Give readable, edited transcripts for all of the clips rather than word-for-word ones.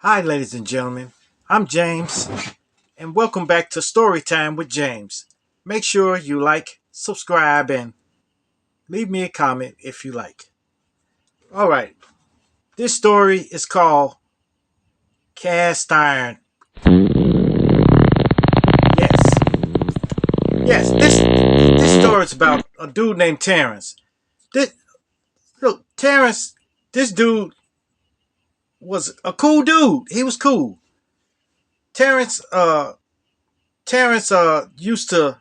Hi, ladies and gentlemen. I'm James, and welcome back to Storytime with James. Make sure you like, subscribe, and leave me a comment if you like. All right, this story is called Cast Iron. Yes, yes. This story is about a dude named Terrence. This, look, Terrence. This dude was a cool dude. He was cool. Terrence. Terrence. Used to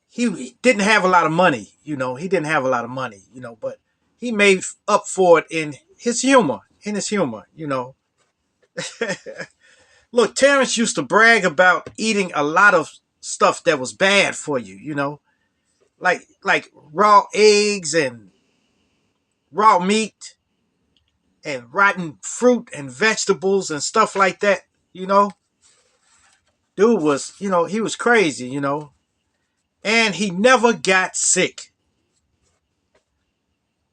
he didn't have a lot of money, he didn't have a lot of money, but he made up for it in his humor, Look, Terrence used to brag about eating a lot of stuff that was bad for you, like raw eggs and raw meat and rotten fruit and vegetables and stuff like that, you know. Dude was, he was crazy, and he never got sick.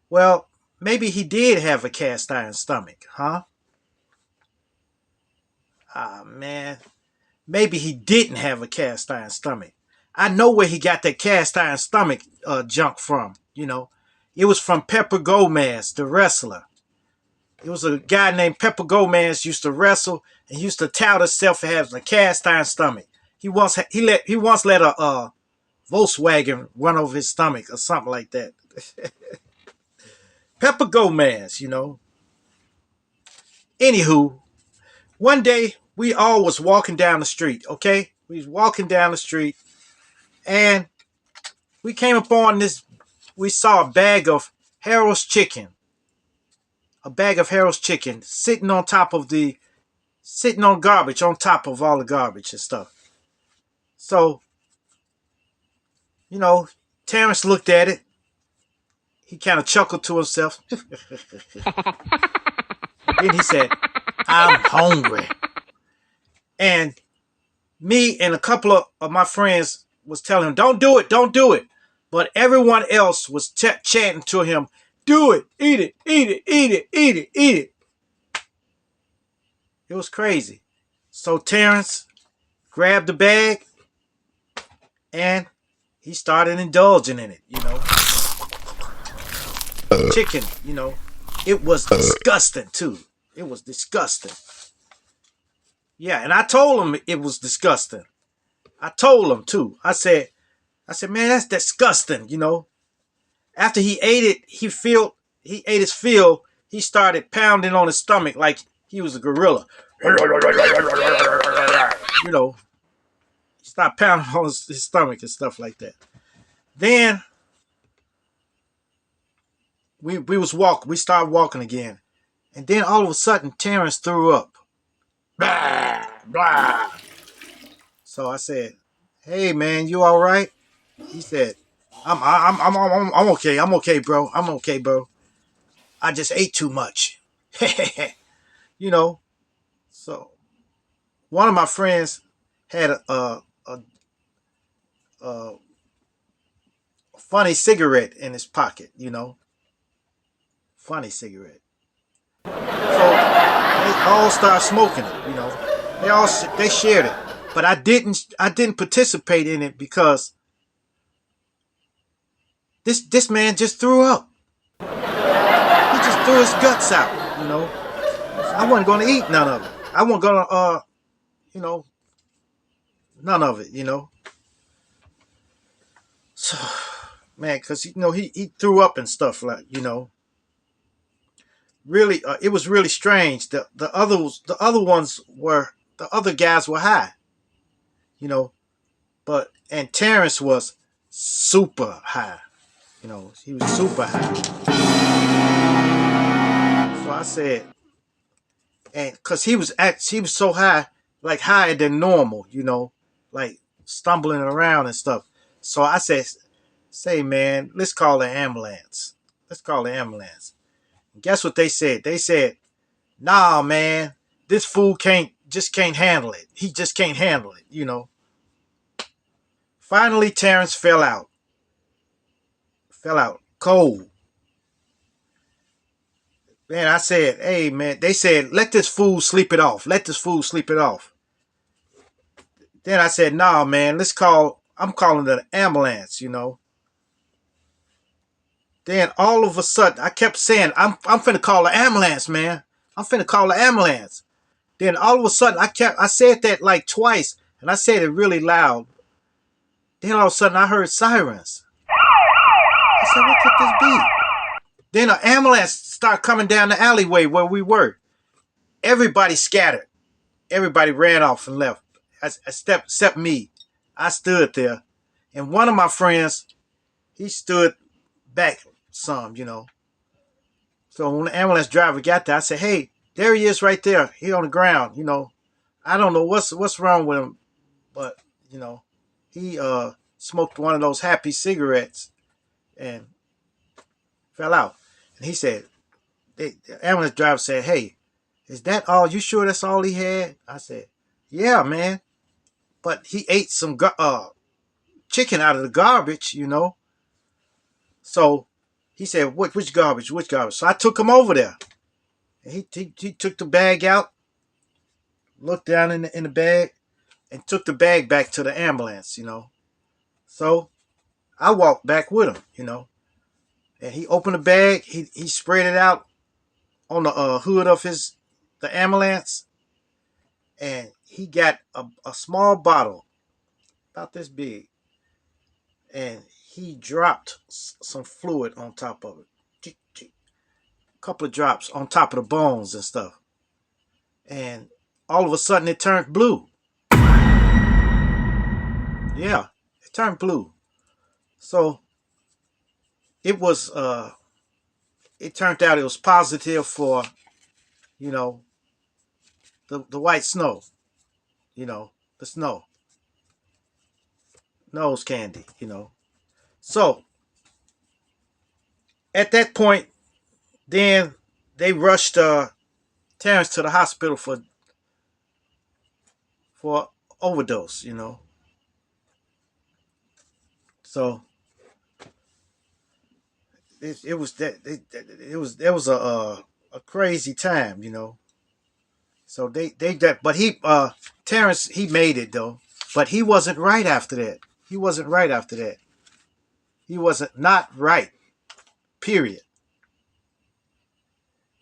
Well, maybe he did have a cast iron stomach, huh? Ah, man. Maybe he didn't have a cast iron stomach. I know where he got that cast iron stomach junk from, It was from Pepper Gomez, the wrestler. It was a guy named Pepper Gomez used to wrestle and he used to tout himself as a cast iron stomach. He once let a Volkswagen run over his stomach or something like that. Pepper Gomez. Anywho, one day we all was walking down the street, okay? We was walking down the street and we came upon this, we saw a bag of Harold's chicken. A bag of Harold's chicken sitting on garbage, on top of all the garbage and stuff. So, you know, Terrence looked at it. He kind of chuckled to himself. Then he said, I'm hungry. And me and a couple of my friends was telling him, don't do it, don't do it. But everyone else was chanting to him, do it, eat it, eat it, eat it, eat it, eat it. It was crazy. So Terrence grabbed the bag and he started indulging in it. Chicken, It was disgusting too. It was disgusting. Yeah, and I told him it was disgusting. I told him too. I said, man, that's disgusting. After he ate it, he ate his fill. He started pounding on his stomach like he was a gorilla. You know, he started pounding on his stomach and stuff like that. Then we started walking again. And then all of a sudden Terrence threw up. Blah, blah. So I said, hey man, you all right? He said, I'm okay. I'm okay, bro. I'm okay, bro. I just ate too much. you know. So one of my friends had a funny cigarette in his pocket. Funny cigarette. So they all started smoking it. They shared it, but I didn't participate in it because this man just threw up. He just threw his guts out. I wasn't going to eat none of it. I wasn't going to you know none of it. So man, because he threw up and stuff, like, really, it was really strange. The other guys were high, you know, and Terrence was super high. He was super high. So I said, and because he was so high, like higher than normal, like stumbling around and stuff. So I said, say man, let's call the ambulance. Let's call the ambulance. And guess what they said? They said, nah, man, this fool can't handle it. He just can't handle it. Finally, Terrence fell out cold. Man, I said, hey, man, they said, let this fool sleep it off. Let this fool sleep it off. Then I said, nah, man, I'm calling the ambulance. Then all of a sudden, I kept saying, I'm finna call the ambulance, man. I'm finna call the ambulance. Then all of a sudden, I said that like twice, and I said it really loud. Then all of a sudden, I heard sirens. I said, what could this be? Then an ambulance started coming down the alleyway where we were. Everybody scattered. Everybody ran off and left. Except me. I stood there. And one of my friends, he stood back some. So when the ambulance driver got there, I said, hey, there he is right there. He on the ground. I don't know what's wrong with him, but, he smoked one of those happy cigarettes and fell out. And he said, the ambulance driver said, hey, is that all? You sure that's all he had? I said, yeah, man. But he ate some chicken out of the garbage. So he said, which garbage? Which garbage? So I took him over there. And he took the bag out, looked down in the bag, and took the bag back to the ambulance. So I walked back with him. And he opened the bag. He spread it out on the hood of the ambulance, and he got a small bottle about this big, and he dropped some fluid on top of it. A couple of drops on top of the bones and stuff. And all of a sudden it turned blue. Yeah, it turned blue. So it was it turned out it was positive for, you know, the white snow, the snow. Nose candy. So at that point, then they rushed Terrence to the hospital for overdose. So it was that it was a crazy time. So they that but he Terrence, he made it though, but he wasn't right after that. He wasn't right after that. He wasn't not right. Period.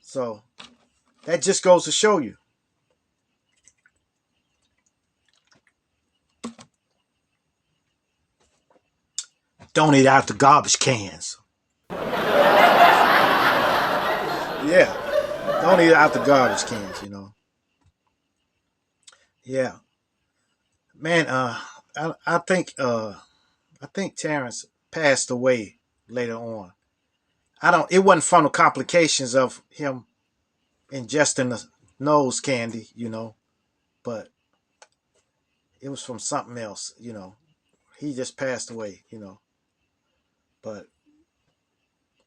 So that just goes to show you. Don't eat out the garbage cans. Yeah. Don't eat out the garbage cans. Yeah. Man, I think Terrence passed away later on. It wasn't from the complications of him ingesting the nose candy, but it was from something else. He just passed away. But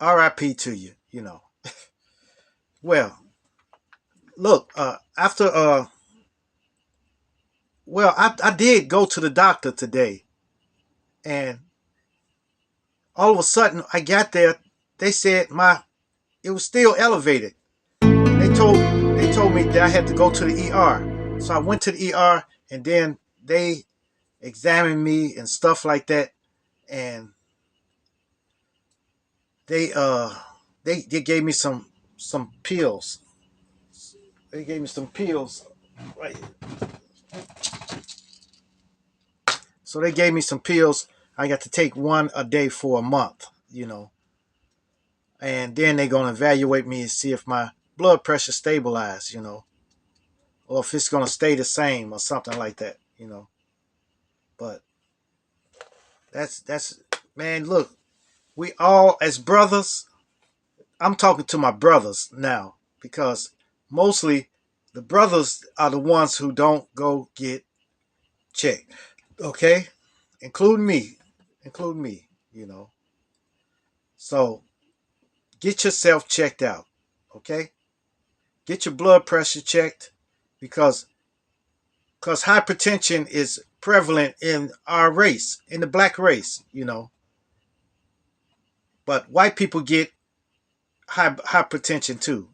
RIP to you. Well, look, after well, I did go to the doctor today, and all of a sudden I got there, they said it was still elevated. They told me that I had to go to the ER. So I went to the ER, and then they examined me and stuff like that, and they they gave me some pills. They gave me some pills. Right. So they gave me some pills. I got to take one a day for a month. And then they're gonna evaluate me and see if my blood pressure stabilized, or if it's gonna stay the same or something like that. But that's man, look, we all as brothers, I'm talking to my brothers now, because mostly the brothers are the ones who don't go get checked. Okay? Including me. Including me. So get yourself checked out. Okay? Get your blood pressure checked, because hypertension is prevalent in our race, in the black race. But white people get hypertension too.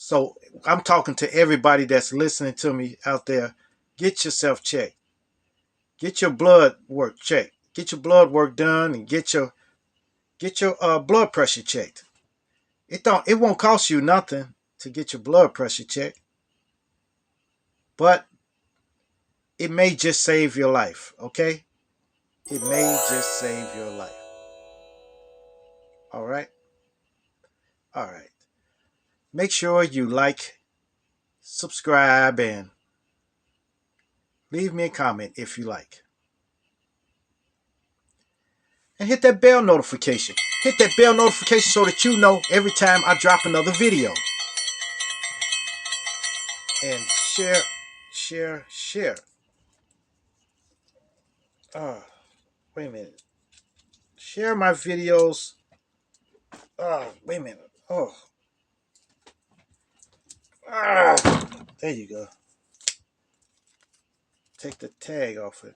So I'm talking to everybody that's listening to me out there. Get yourself checked. Get your blood work checked. Get your blood work done and get your blood pressure checked. It won't cost you nothing to get your blood pressure checked, but it may just save your life, okay? It may just save your life. All right? All right. Make sure you like, subscribe, and leave me a comment if you like. And hit that bell notification. Hit that bell notification so that you know every time I drop another video. And share, share, share. Wait a minute. Share my videos. Wait a minute. There you go. Take the tag off it.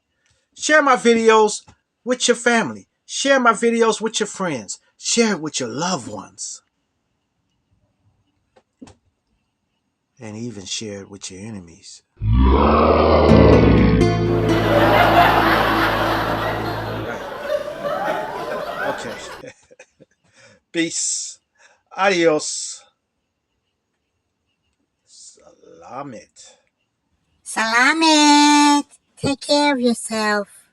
Share my videos with your family. Share my videos with your friends. Share it with your loved ones. And even share it with your enemies. Right. Okay. Peace. Adios. Salamet. Salamat! Take care of yourself.